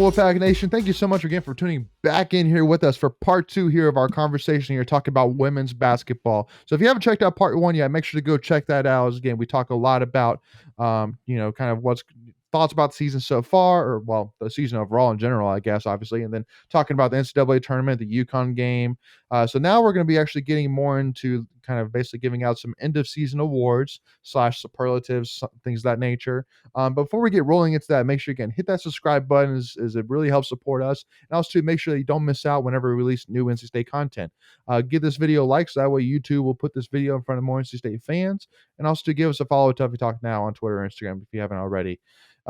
Wolfpack Nation, thank you so much again for tuning back in here with us for part 2 here of our conversation here talking about women's basketball. So if you haven't checked out part 1 yet, make sure to go check that out. As again, we talk a lot about kind of what's thoughts about the season so far, or well, the season overall in general, I guess, obviously, and then talking about the NCAA tournament, the UConn game. So now we're going to be actually getting more into kind of basically giving out some end of season awards / superlatives, things of that nature. Before we get rolling into that, make sure again hit that subscribe button as it really helps support us, and also to make sure that you don't miss out whenever we release new NC State content. Give this video a like, so that way YouTube will put this video in front of more NC State fans, and also to give us a follow at Tuffy Talk Now on Twitter or Instagram if you haven't already.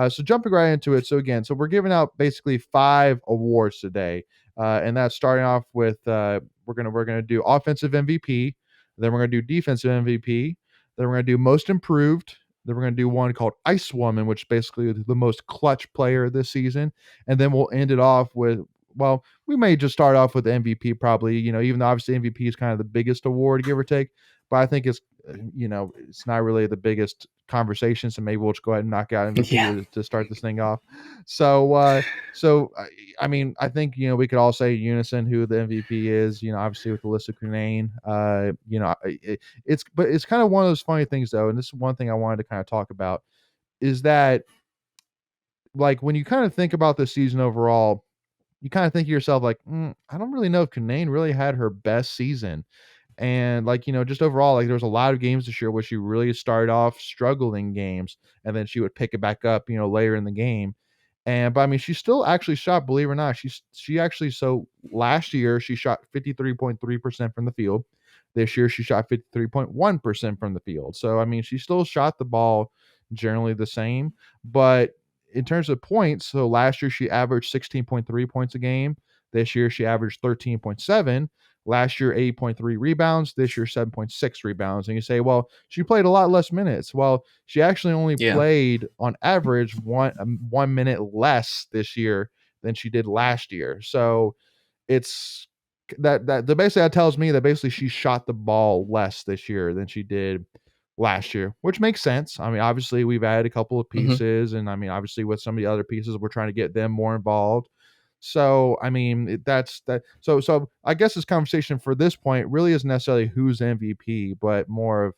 So jumping right into it. So again, we're giving out basically 5 awards today, and that's starting off with we're gonna do offensive MVP, then we're gonna do defensive MVP, then we're gonna do most improved. Then we're going to do one called Ice Woman, which basically is the most clutch player this season. And then we'll end it off with, well, we may just start off with the MVP probably, even though obviously MVP is kind of the biggest award, give or take. But I think it's, it's not really the biggest conversation. So maybe we'll just go ahead and knock out MVP to start this thing off. So, I think, we could all say in unison who the MVP is, obviously with Elissa Cunane. It's kind of one of those funny things though. And this is one thing I wanted to kind of talk about is that like when you kind of think about the season overall, you kind of think to yourself like, I don't really know if Cunane really had her best season. And just overall, like there's a lot of games this year where she really started off struggling games and then she would pick it back up, later in the game. But I mean, she still actually shot, believe it or not, she actually, so last year she shot 53.3% from the field. This year she shot 53.1% from the field. So, I mean, she still shot the ball generally the same, but in terms of points, so last year she averaged 16.3 points a game. This year she averaged 13.7. Last year, 8.3 rebounds. This year, 7.6 rebounds. And you say, well, she played a lot less minutes. Well, she actually only played on average 1 minute less this year than she did last year. So it's that basically that tells me that basically she shot the ball less this year than she did last year, which makes sense. I mean, obviously we've added a couple of pieces, and I mean, obviously with some of the other pieces, we're trying to get them more involved. So, I mean, that's that. So I guess this conversation for this point really isn't necessarily who's MVP, but more of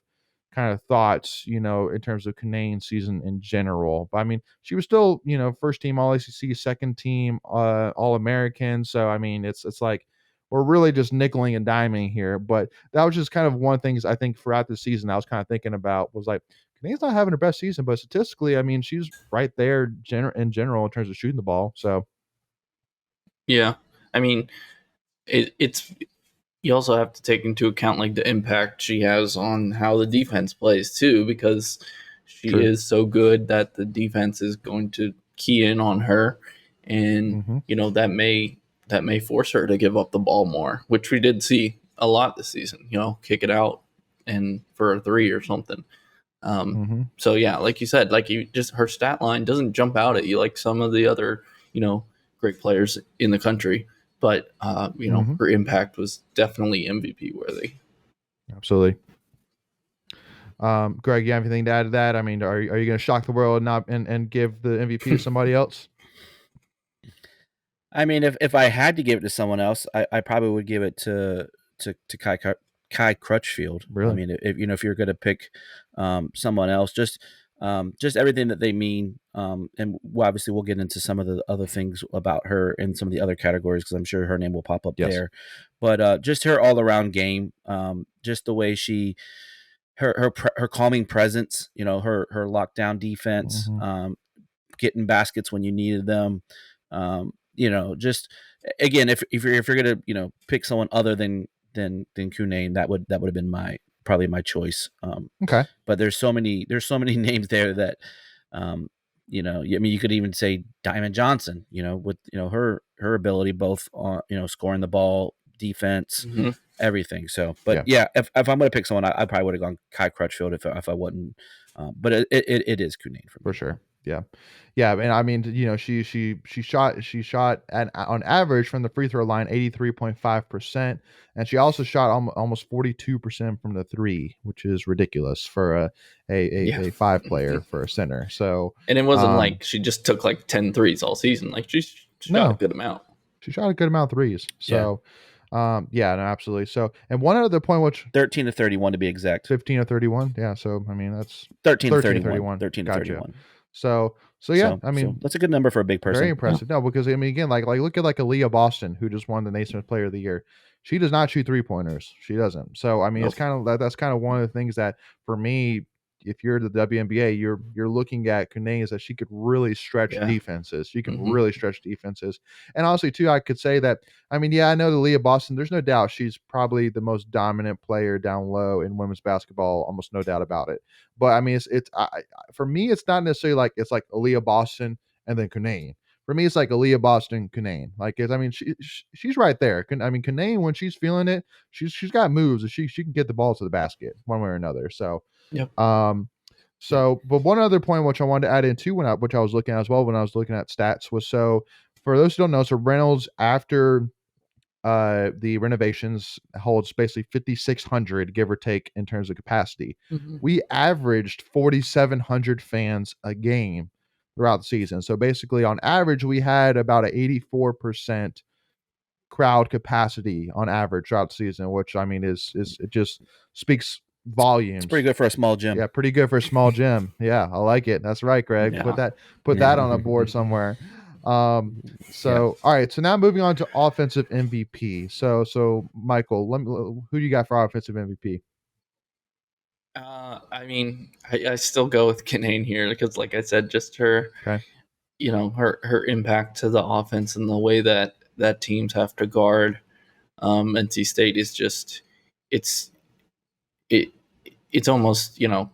kind of thoughts, in terms of Cunane's season in general. But I mean, she was still, first team All ACC, second team All American. So I mean, it's like we're really just nickeling and diming here. But that was just kind of one of the things I think throughout the season I was kind of thinking about was like, Cunane's not having her best season, but statistically, I mean, she's right there in general in terms of shooting the ball. So. Yeah, I mean, it's you also have to take into account like the impact she has on how the defense plays too, because she is so good that the defense is going to key in on her, and that may force her to give up the ball more, which we did see a lot this season. Kick it out and for a 3 or something. So yeah, like you said, like her stat line doesn't jump out at you like some of the other great players in the country, but her impact was definitely MVP worthy. Absolutely. Greg, you have anything to add to that? I mean, are you going to shock the world and give the MVP to somebody else? I mean, if I had to give it to someone else, I probably would give it to Kai Crutchfield. Really? I mean, if you're going to pick someone else, just everything that they mean. And obviously we'll get into some of the other things about her in some of the other categories, because I'm sure her name will pop up there. But just her all around game, just the way her calming presence, her lockdown defense, getting baskets when you needed them. Just again, if you're gonna pick someone other than Cunane, that would have been probably my choice. Okay. But there's so many names there that, I mean, you could even say Diamond Johnson, with, her ability, both on, scoring the ball, defense, everything. So, but if I'm going to pick someone, I probably would have gone Kai Crutchfield if I wasn't, but it is Cunane for sure. Yeah. And I mean, she shot on average from the free throw line 83.5%, and she also shot almost 42% from the three, which is ridiculous for a 5 player for a center. So, and it wasn't like she just took like 10 threes all season. Like she she shot a good amount. She shot a good amount of threes. So, yeah, no, absolutely. So, and one other point, which 13 to 31 to be exact. 15 or 31. Yeah. So, I mean, that's 13 to 31. 13 to Gotcha. 31. So yeah, I mean, that's a good number for a big person. Very impressive. No, because I mean, again, like look at like Aaliyah Boston, who just won the Naismith Player of the Year. She does not shoot 3-pointers. She doesn't. So I mean, it's kind of that's kind of one of the things that for me, if you're the WNBA, you're looking at cunane is that she could really stretch defenses. She can really stretch defenses. And honestly, too, I could say that. I mean, yeah, I know the Aaliyah Boston. There's no doubt she's probably the most dominant player down low in women's basketball. Almost no doubt about it. But I mean, for me, it's not necessarily like it's like Aaliyah Boston and then cunane. For me, it's like Aaliyah Boston, cunane. Like, I mean, she's right there. I mean, cunane, when she's feeling it, she's got moves and she can get the ball to the basket one way or another. So, but one other point which I wanted to add into which I was looking at as well when I was looking at stats was, so for those who don't know, so Reynolds, after the renovations, holds basically 5,600 give or take in terms of capacity. We averaged 4,700 fans a game throughout the season. So basically on average we had about an 84% crowd capacity on average throughout the season, which I mean is it just speaks volumes. It's pretty good for a small gym. Yeah, pretty good for a small gym. Yeah, I like it. That's right, Greg. Yeah. Put that on a board somewhere. All right, so now moving on to offensive MVP. So Michael, who do you got for offensive MVP? I mean, I still go with cunane here because, like I said, just her, her impact to the offense and the way that teams have to guard NC State is just it's almost you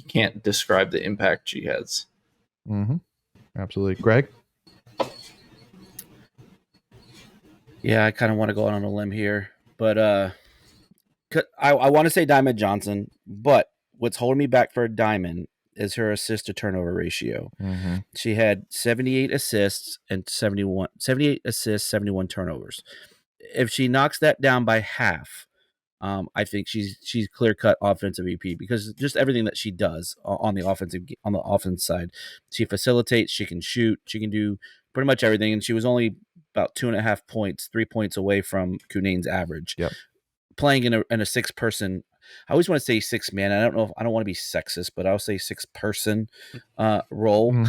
can't describe the impact she has. Absolutely, Greg. Yeah, I kind of want to go out on a limb here, but I want to say Diamond Johnson, but what's holding me back for a Diamond is her assist to turnover ratio. She had 78 assists and 71 turnovers. If she knocks that down by half, I think she's clear cut offensive MVP because just everything that she does on the offense side, she facilitates, she can shoot, she can do pretty much everything, and she was only about 2.5 points, 3 points away from cunane's average. Playing in a 6-person, I always want to say 6-man. I don't want to be sexist, but I'll say 6-person role.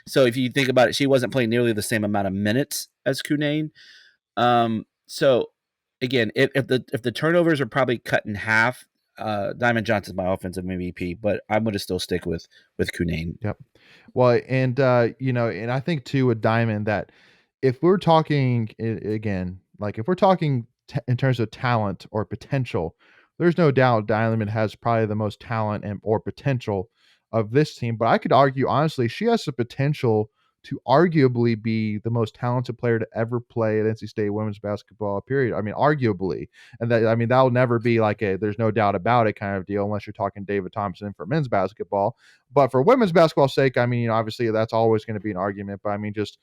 So if you think about it, she wasn't playing nearly the same amount of minutes as cunane. So again, if the turnovers are probably cut in half, Diamond Johnson's my offensive MVP, but I'm going to still stick with cunane. Well, and and I think too with Diamond that if we're talking again, like if we're talking in terms of talent or potential, there's no doubt Diamond has probably the most talent or potential of this team. But I could argue honestly, she has the potential to arguably be the most talented player to ever play at NC State women's basketball, period. I mean, arguably. And that'll never be like there's no doubt about it kind of deal unless you're talking David Thompson for men's basketball. But for women's basketball sake, I mean, obviously that's always going to be an argument, but I mean, just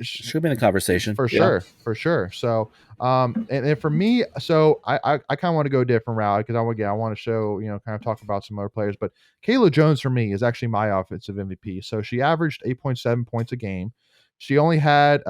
should be in the conversation for sure. So, and for me, so I kind of want to go a different route because I want to show, kind of talk about some other players, but Kayla Jones for me is actually my offensive MVP. So she averaged 8.7 points a game. She only had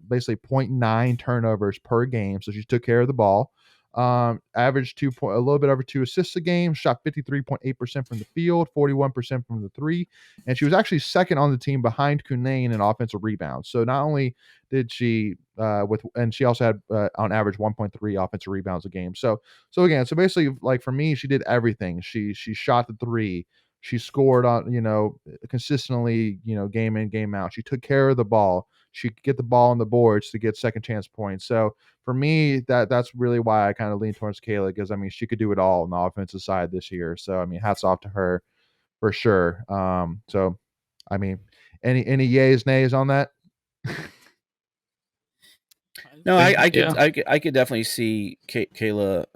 basically 0.9 turnovers per game. So she took care of the ball. Averaged a little bit over 2 assists a game, shot 53.8% from the field, 41% from the three, and she was actually second on the team behind cunane in offensive rebounds. So not only did she and she also had on average 1.3 offensive rebounds a game. So basically, like for me, she did everything. She shot the three. She scored on, consistently, game in, game out. She took care of the ball. She could get the ball on the boards to get second chance points. So for me, that's really why I kind of lean towards Kayla because I mean she could do it all on the offensive side this year. So I mean, hats off to her for sure. So I mean, any yays, nays on that? No, I could definitely see Kayla,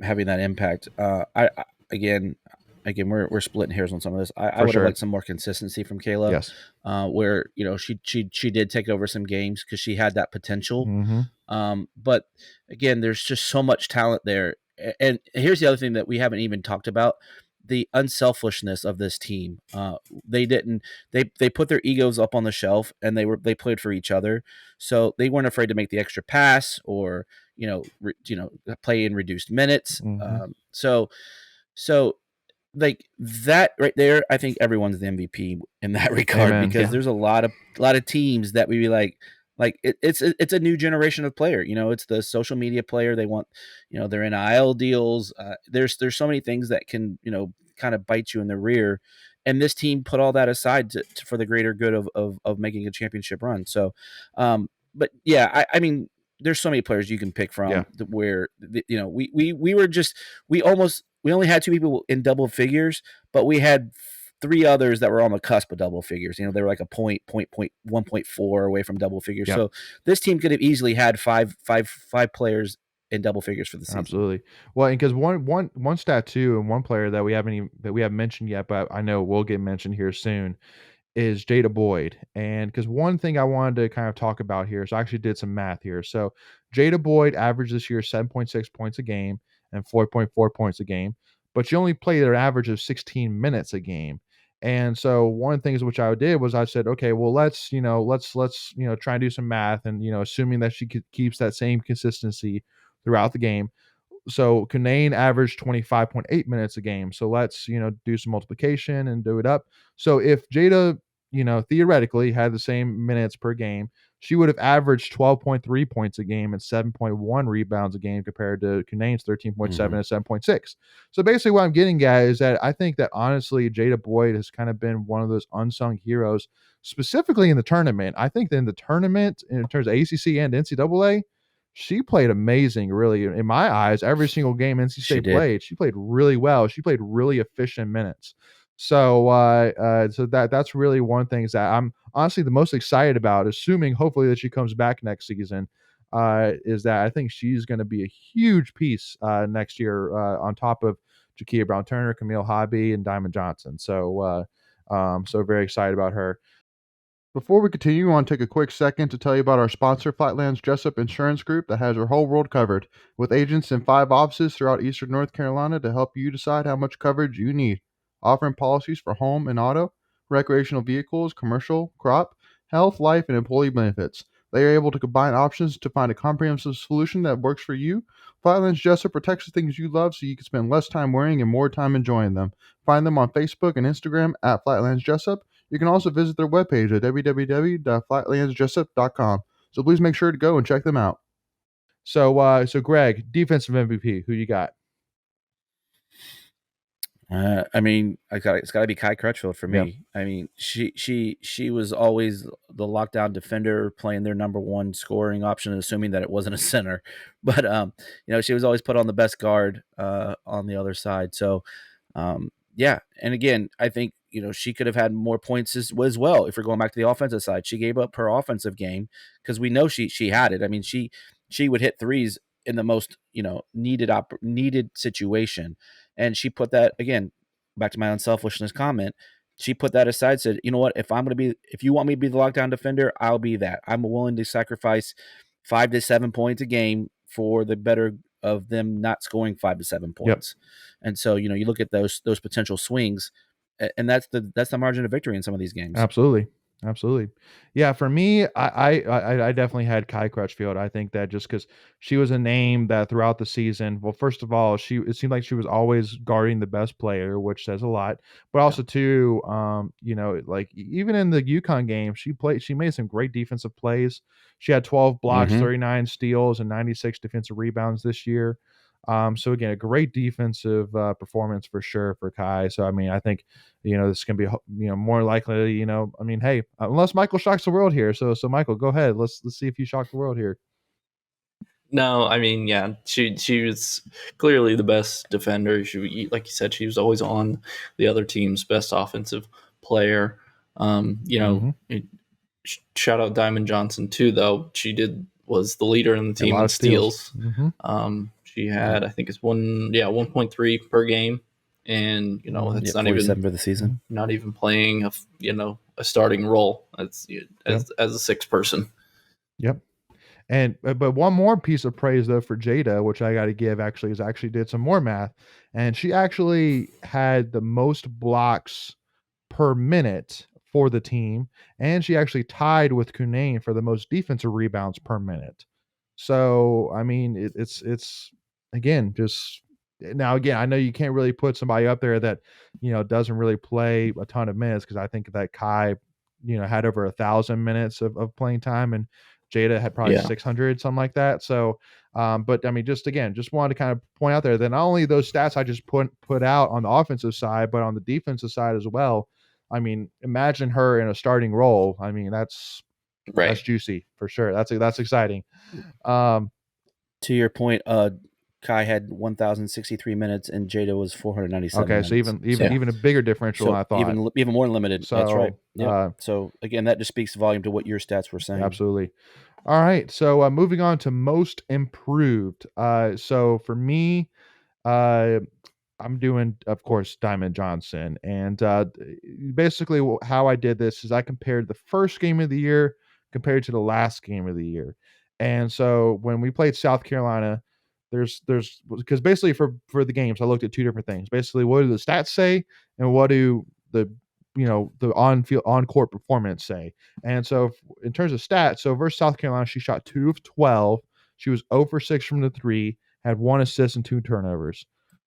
having that impact. Again, we're splitting hairs on some of this. I would have liked some more consistency from Kayla. Yes. Where she did take over some games because she had that potential. But again, there's just so much talent there. And here's the other thing that we haven't even talked about the unselfishness of this team. They didn't. They put their egos up on the shelf, and they played for each other. So they weren't afraid to make the extra pass or play in reduced minutes. So like that right there, I think everyone's the MVP in that regard. Amen. Because there's a lot of teams that we be like it's a new generation of player. It's the social media player. They want, their NIL deals. There's so many things that can, kind of bite you in the rear. And this team put all that aside for the greater good of making a championship run. So, but yeah, I mean, there's so many players you can pick from where, we only had 2 people in double figures, but we had 3 others that were on the cusp of double figures. They were like a 1.4 away from double figures. Yep. So this team could have easily had five players in double figures for the season. Absolutely. Well, and because one stat too, and one player that we haven't mentioned yet, but I know will get mentioned here soon, is Jada Boyd. And because one thing I wanted to kind of talk about here, so I actually did some math here. So Jada Boyd averaged this year 7.6 points a game and 4.4 points a game, but she only played an average of 16 minutes a game. And so one of the things which I did was I said, okay, well, let's try and do some math, and assuming that she keeps that same consistency throughout the game. So Cunane averaged 25.8 minutes a game. So let's, do some multiplication and do it up. So if Jada, theoretically had the same minutes per game, she would have averaged 12.3 points a game and 7.1 rebounds a game compared to Cunane's 13.7 and 7.6. So basically what I'm getting at is that I think that honestly, Jada Boyd has kind of been one of those unsung heroes, specifically in the tournament. I think that in the tournament, in terms of ACC and NCAA, she played amazing, really, in my eyes. Every single game NC State played, she played really well. She played really efficient minutes. So, that's really one thing that I'm honestly the most excited about, assuming hopefully that she comes back next season, is that I think she's going to be a huge piece next year on top of Jakia Brown-Turner, Camille Hobby, and Diamond Johnson. So very excited about her. Before we continue, I want to take a quick second to tell you about our sponsor, Flightland's Jessup Insurance Group, that has your whole world covered, with agents in 5 offices throughout eastern North Carolina to help you decide how much coverage you need. Offering policies for home and auto, recreational vehicles, commercial, crop, health, life, and employee benefits. They are able to combine options to find a comprehensive solution that works for you. Flightland's Jessup protects the things you love so you can spend less time worrying and more time enjoying them. Find them on Facebook and Instagram at Flightland's Jessup. You can also visit their webpage at www.flightlandsjessup.com. So please make sure to go and check them out. So Greg, defensive MVP, who you got? I mean, it's got to be Kai Crutchfield for me. Yep. I mean, she was always the lockdown defender, playing their number one scoring option, assuming that it wasn't a center. But she was always put on the best guard on the other side. So yeah, and again, I think she could have had more points as well. If we're going back to the offensive side, she gave up her offensive game because we know she had it. I mean, she would hit threes in the most needed situation. And she put that, again, back to my unselfishness comment, she put that aside, said, you know what, if you want me to be the lockdown defender, I'll be that. I'm willing to sacrifice 5 to 7 points a game for the better of them not scoring 5 to 7 points. Yep. And so, you look at those potential swings, and that's the margin of victory in some of these games. Absolutely. Yeah, for me, I definitely had Kai Crutchfield. I think that just because she was a name that throughout the season, well, first of all, it seemed like she was always guarding the best player, which says a lot. But also too, like even in the UConn game, she made some great defensive plays. She had 12 blocks, 39 steals, and 96 defensive rebounds this year. So again, a great defensive performance for sure for Kai. So I mean, I think this is gonna be more likely. I mean, hey, unless Michael shocks the world here. So Michael, go ahead. Let's see if you shock the world here. No, I mean, yeah, she was clearly the best defender. She, like you said, she was always on the other team's best offensive player. Shout out Diamond Johnson too, though. She was the leader in the team in steals. She had, I think it's 1.3 per game, and that's not even for the season. Not even playing a starting role as a sixth person. Yep. And but one more piece of praise though for Jada, which I got to give actually, is actually did some more math, and she actually had the most blocks per minute for the team, and she actually tied with Cunane for the most defensive rebounds per minute. So I mean, it's again just now again, I know you can't really put somebody up there that doesn't really play a ton of minutes, because I think that Kai had over 1,000 minutes of playing time, and Jada had probably Yeah. 600, something like that. So but I mean, just again, just wanted to kind of point out there that not only those stats I just put out on the offensive side, but on the defensive side as well. I mean, imagine her in a starting role. I mean, that's juicy for sure. That's exciting. To your point, Kai had 1,063 minutes and Jada was 497 okay, minutes. so even a bigger differential than I thought. Even more limited. So, that's right. Yeah. So again, that just speaks volume to what your stats were saying. Absolutely. All right. So moving on to most improved. So for me, I'm doing, of course, Diamond Johnson. And basically, how I did this is I compared the first game of the year compared to the last game of the year. And so when we played South Carolina, there's because basically for the games, I looked at two different things. Basically, what do the stats say, and what do the the on court performance say? And so in terms of stats, so versus South Carolina, she shot 2 of 12. She was 0 for 6 from the three, had 1 assist and 2 turnovers.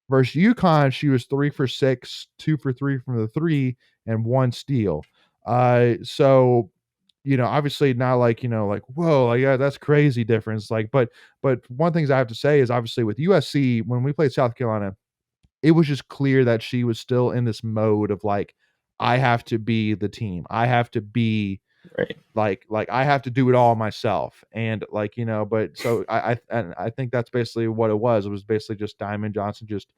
Versus UConn, she was 3 for 6, 2 for 3 from the three, and 1 steal. So obviously not like, like, whoa, like, yeah, that's crazy difference. Like, but one thing I have to say is obviously with USC, when we played South Carolina, it was just clear that she was still in this mode of like, I have to be the team. I have to be Right. like I have to do it all myself. And like, but so I think that's basically what it was. It was basically just Diamond Johnson just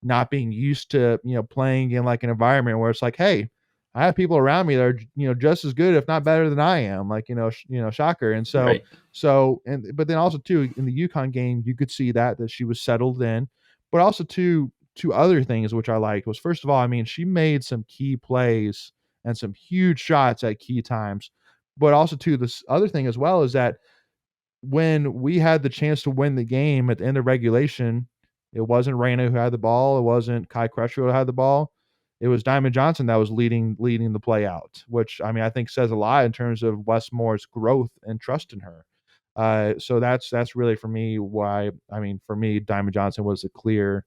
not being used to, playing in like an environment where it's like, hey, I have people around me that are, just as good, if not better than I am. Like, shocker. And so, Right. but then also too, in the UConn game, you could see that she was settled in, but also two other things which I liked was, first of all, I mean, she made some key plays and some huge shots at key times. But also too, this other thing as well is that when we had the chance to win the game at the end of regulation, it wasn't Raina who had the ball. It wasn't Kai Crutchfield who had the ball. It was Diamond Johnson that was leading the play out, which I mean I think says a lot in terms of Westmore's growth and trust in her. So that's really for me why, I mean, for me, Diamond Johnson was the clear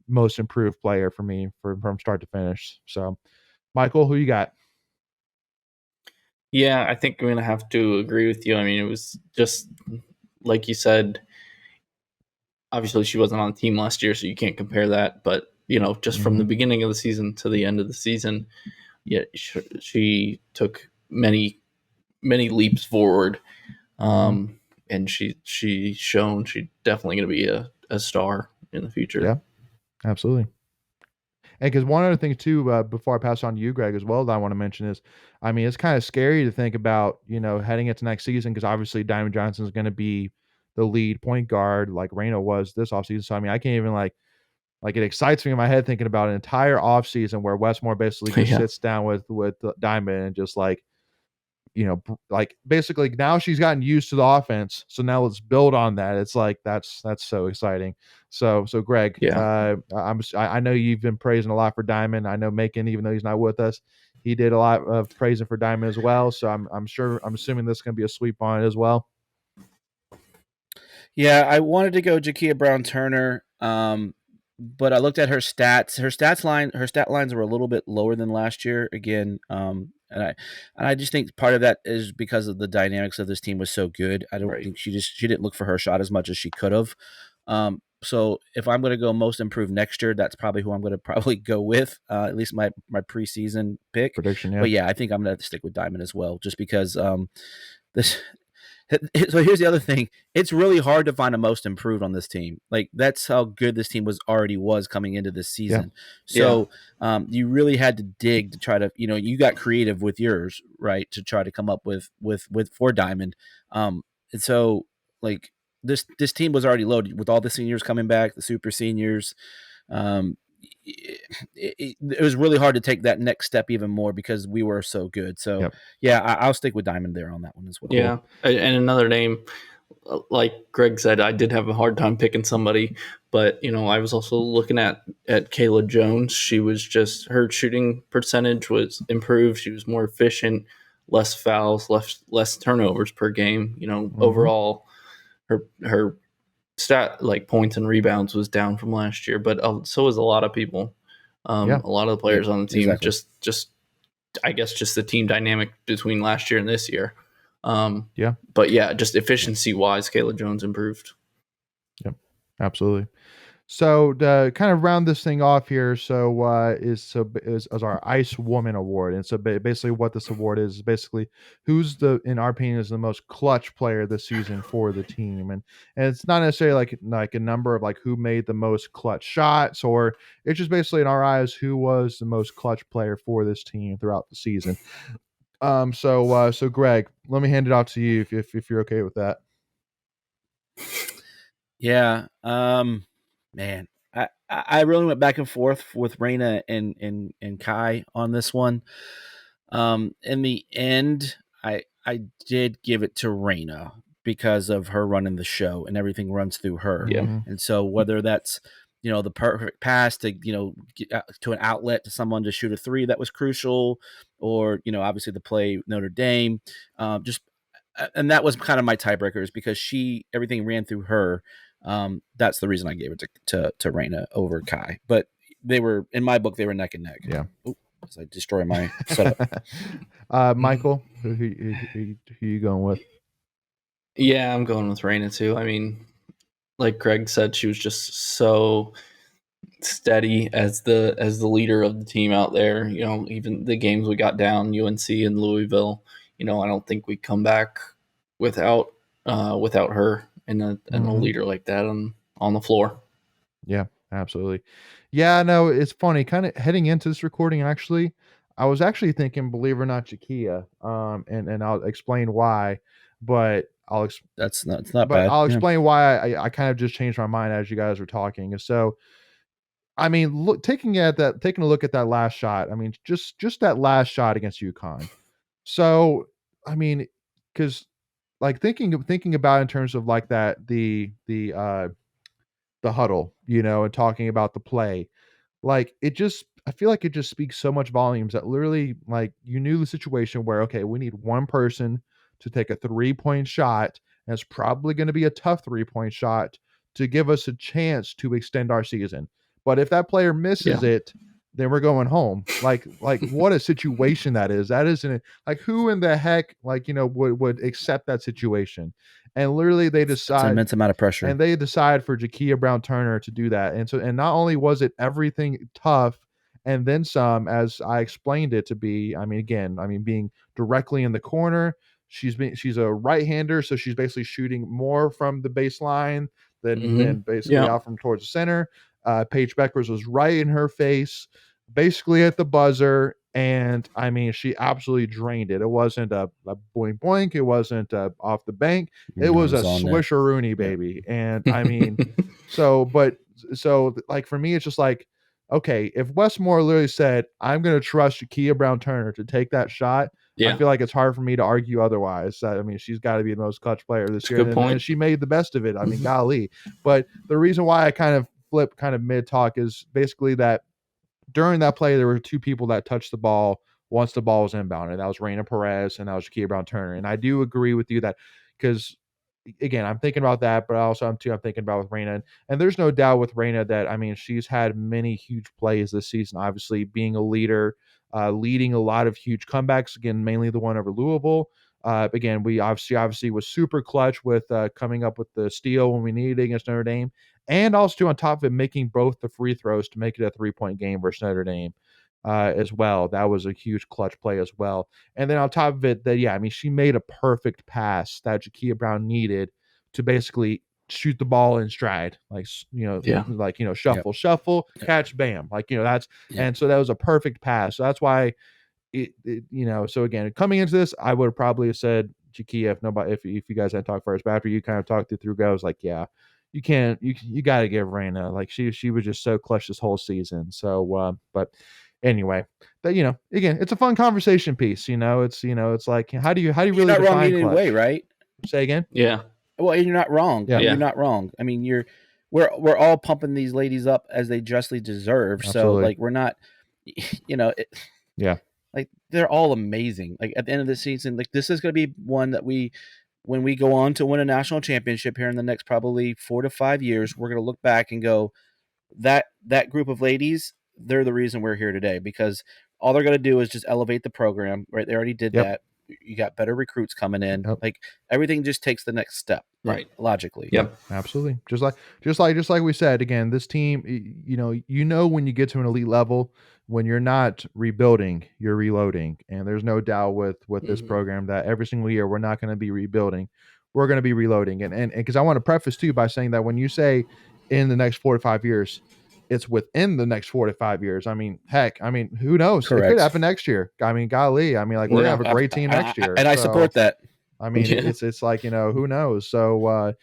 most improved player for me from start to finish. So, Michael, who you got? Yeah, I think I'm going to have to agree with you. I mean, it was just like you said, obviously she wasn't on the team last year, so you can't compare that. But, just from the beginning of the season to the end of the season, yeah, she took many, many leaps forward. And she's shown she's definitely going to be a star in the future. Yeah, absolutely. And because one other thing too, before I pass on to you, Greg, as well, that I want to mention is, I mean, it's kind of scary to think about, heading into next season, because obviously Diamond Johnson is going to be the lead point guard like Raina was this offseason. So I mean, I can't even like it excites me in my head thinking about an entire offseason where Westmore basically just sits down with Diamond and just like, like basically now she's gotten used to the offense, so now let's build on that. It's like that's so exciting. So Greg, I know you've been praising a lot for Diamond. I know Macon, even though he's not with us, he did a lot of praising for Diamond as well. So I'm assuming this is going to be a sweep on it as well. Yeah, I wanted to go Jakia Brown Turner, but I looked at her stats. Her stat lines were a little bit lower than last year. Again, and I just think part of that is because of the dynamics of this team was so good. I don't think she didn't look for her shot as much as she could have. So if I'm going to go most improved next year, that's probably who I'm going to probably go with. At least my preseason pick prediction. Yeah. But yeah, I think I'm going to have to stick with Diamond as well, just because this. So here's the other thing. It's really hard to find a most improved on this team. Like, that's how good this team was coming into this season. Yeah. So you really had to dig to try to, you got creative with yours, right, to try to come up with for Diamond. And so like this team was already loaded with all the seniors coming back, the super seniors. It was really hard to take that next step even more because we were so good. So yeah, I'll stick with Diamond there on that one as well. Yeah, and another name, like Greg said, I did have a hard time picking somebody, but I was also looking at Kayla Jones. She was just, her shooting percentage was improved. She was more efficient, less fouls, less turnovers per game. Overall, her stat like points and rebounds was down from last year, but so was a lot of people. Yeah. A lot of the players on the team. Exactly. Just I guess just the team dynamic between last year and this year. Yeah. But yeah, just efficiency wise, Kayla Jones improved. Yep. Absolutely. So to kind of round this thing off here, is our Ice Woman Award, and so basically what this award is basically who's in our opinion, is the most clutch player this season for the team, and it's not necessarily like a number of like who made the most clutch shots, or it's just basically in our eyes who was the most clutch player for this team throughout the season. So Greg, let me hand it off to you if you're okay with that. Yeah. Man, I really went back and forth with Raina and Kai on this one. In the end, I did give it to Raina because of her running the show and everything runs through her. Yeah. And so whether that's the perfect pass to get to an outlet to someone to shoot a three that was crucial, or obviously the play Notre Dame, and that was kind of my tiebreakers because everything ran through her. That's the reason I gave it to Raina over Kai. But they were, in my book, they were neck and neck. Yeah. Ooh, as I destroy my setup. Michael, who you going with? Yeah, I'm going with Raina too. I mean, like Greg said, she was just so steady as the leader of the team out there. Even the games we got down, UNC and Louisville. I don't think we come back without her and a leader like that on the floor. Yeah, absolutely. Yeah, no, it's funny. Kind of heading into this recording, actually, I was actually thinking, believe it or not, Jakia. And I'll explain why, but It's not bad. I'll explain why I kind of just changed my mind as you guys were talking. So, I mean, taking a look at that last shot. I mean, just that last shot against UConn. So, I mean, because like thinking about in terms of like that the huddle, and talking about the play. Like I feel like it just speaks so much volumes that literally like you knew the situation where, okay, we need one person to take a 3-point shot, and it's probably going to be a tough 3-point shot to give us a chance to extend our season. But if that player misses it, then we're going home. Like what a situation that is. That isn't like who in the heck would accept that situation. And literally they decide it's an immense amount of pressure. And they decide for Jakia Brown-Turner to do that. And not only was it everything tough and then some, as I explained it to be, being directly in the corner, she's a right-hander, so she's basically shooting more from the baseline than basically out from towards the center. Paige Beckers was right in her face, basically at the buzzer. And I mean, she absolutely drained it. It wasn't a boink boink. It wasn't off the bank. It was a swisheroonie, baby. And I mean, so like for me, it's just like, okay, if Westmore literally said, I'm going to trust Jakia Brown-Turner to take that shot, I feel like it's hard for me to argue otherwise. I mean, she's got to be the most clutch player this year. And she made the best of it. I mean, golly. But the reason why I kind of flip kind of mid-talk is basically that during that play, there were two people that touched the ball once the ball was inbound, and that was Raina Perez and that was Jakia Brown-Turner. And I do agree with you that because, again, I'm thinking about that, but also I'm thinking about with Raina. And there's no doubt with Raina that, I mean, she's had many huge plays this season, obviously being a leader, leading a lot of huge comebacks, again, mainly the one over Louisville. Again, we obviously was super clutch with coming up with the steal when we needed it against Notre Dame. And also on top of it, making both the free throws to make it a 3-point game versus Notre Dame as well. That was a huge clutch play as well. And then on top of it, she made a perfect pass that Jakia Brown needed to basically shoot the ball in stride, shuffle, catch, bam, and so that was a perfect pass. So that's why so again, coming into this, I would have probably said Jakia if you guys hadn't talked first, but after you kind of talked it through, I was like, yeah. You can't. You got to give Raina, like she was just so clutch this whole season. So, but anyway, that again, it's a fun conversation piece. It's like how do you really define clutch? Way, right? Say again. Yeah. Well, you're not wrong. Yeah. You're not wrong. I mean, we're all pumping these ladies up as they justly deserve. Absolutely. So like we're not, Yeah. Like they're all amazing. Like at the end of the season, like this is going to be one that when we go on to win a national championship here in the next probably 4 to 5 years, we're going to look back and go, that group of ladies, they're the reason we're here today, because all they're going to do is just elevate the program, right? They already did that. You got better recruits coming in. Like everything just takes the next step, right? Logically. Yep. Absolutely. Just like we said, again, this team, when you get to an elite level, when you're not rebuilding, you're reloading. And there's no doubt with this program that every single year we're not going to be rebuilding. We're going to be reloading. And because I want to preface too by saying that when you say in the next 4 to 5 years, it's within the next 4 to 5 years. I mean, heck, who knows? Correct. It could happen next year. Golly, like we're gonna have a great team next year. And I support that. I mean, it's like, who knows? So,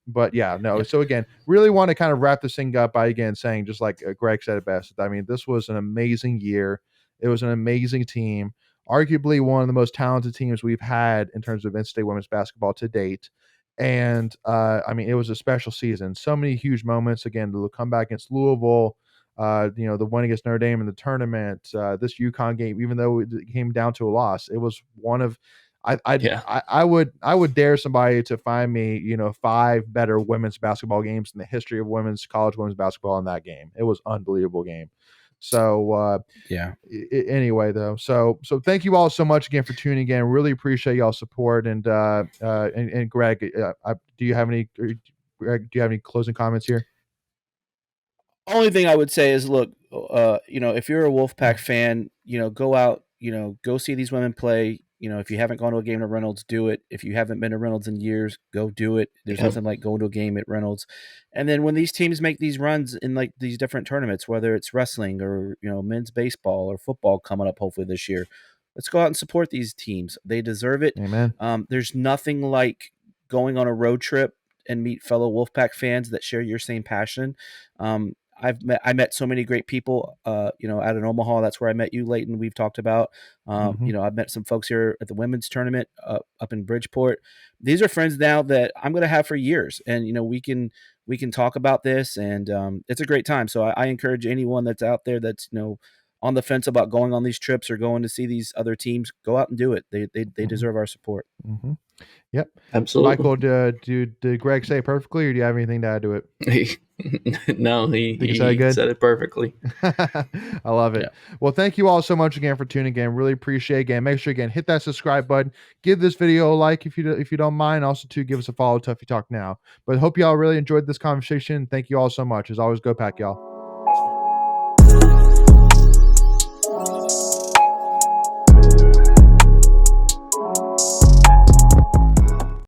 but yeah, no. So again, really want to kind of wrap this thing up by again saying, just like Greg said it best. I mean, this was an amazing year. It was an amazing team. Arguably one of the most talented teams we've had in terms of NCAA women's basketball to date. And it was a special season. So many huge moments. Again, the comeback against Louisville, the win against Notre Dame in the tournament, this UConn game, even though it came down to a loss, it was one of I would dare somebody to find me, 5 better women's basketball games in the history of college women's basketball in that game. It was an unbelievable game. So anyway, though, so thank you all so much again for tuning in. Really appreciate y'all's support. And Greg, do you have any closing comments here? Only thing I would say is, look, if you're a Wolfpack fan, go out, go see these women play. If you haven't gone to a game at Reynolds, do it. If you haven't been to Reynolds in years, go do it. There's nothing like going to a game at Reynolds. And then when these teams make these runs in like these different tournaments, whether it's wrestling or, men's baseball or football coming up hopefully this year, let's go out and support these teams. They deserve it. Amen. There's nothing like going on a road trip and meet fellow Wolfpack fans that share your same passion. I met so many great people, out in Omaha. That's where I met you, Leighton. We've talked about, I've met some folks here at the women's tournament up in Bridgeport. These are friends now that I'm going to have for years. And, we can talk about this, and it's a great time. So I encourage anyone that's out there that's, on the fence about going on these trips or going to see these other teams, go out and do it. They deserve our support. Mm-hmm. Yep. Absolutely. Michael, did Greg say it perfectly, or do you have anything to add to it? No, he said it perfectly. I love it. Yeah. Well, thank you all so much again for tuning in. Really appreciate it. Again, make sure hit that subscribe button. Give this video a like if you don't mind. Also, give us a follow, Tuffy Talk Now. But hope you all really enjoyed this conversation. Thank you all so much. As always, go Pack, y'all.